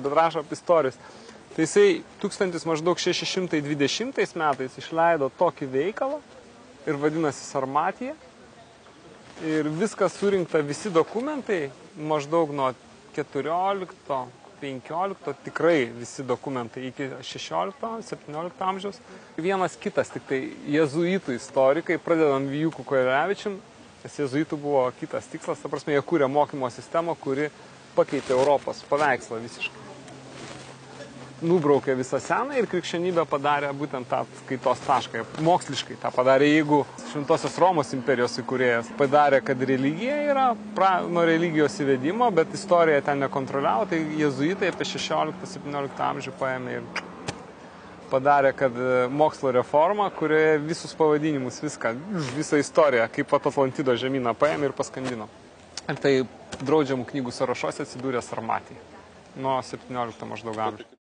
bet rašo apie istorijas. Tai jisai 1620 metais išleido tokį veikalą ir vadinasi Sarmatija. Ir viskas surinkta, visi dokumentai, maždaug nuo 14-15, tikrai visi dokumentai iki 16-17 amžiaus. Vienas kitas, tik tai jezuitų istorikai, pradedant Vijūku Koilevičium, nes jezuitų buvo kitas tikslas, ta prasme, jie kūrė mokymo sistemą, kuri pakeitė Europos paveikslą visiškai. Nubraukė visą seną ir krikščionybę padarė būtent tą skaitos tašką. Moksliškai tą padarė, jeigu Šventosios Romos imperijos įkūrėjas padarė, kad religija yra nuo religijos įvedimo, bet istorija ten nekontroliavo, tai jezuitai apie 16-17 amžių paėmė ir padarė, kad mokslo reforma, kurioje visus pavadinimus, visą istoriją, kaip pat Atlantido žemyną paėmė ir paskandino. Ir tai draudžiamų knygų sąrašuose atsidūrė Sarmatija nuo 17 maždaug amžių.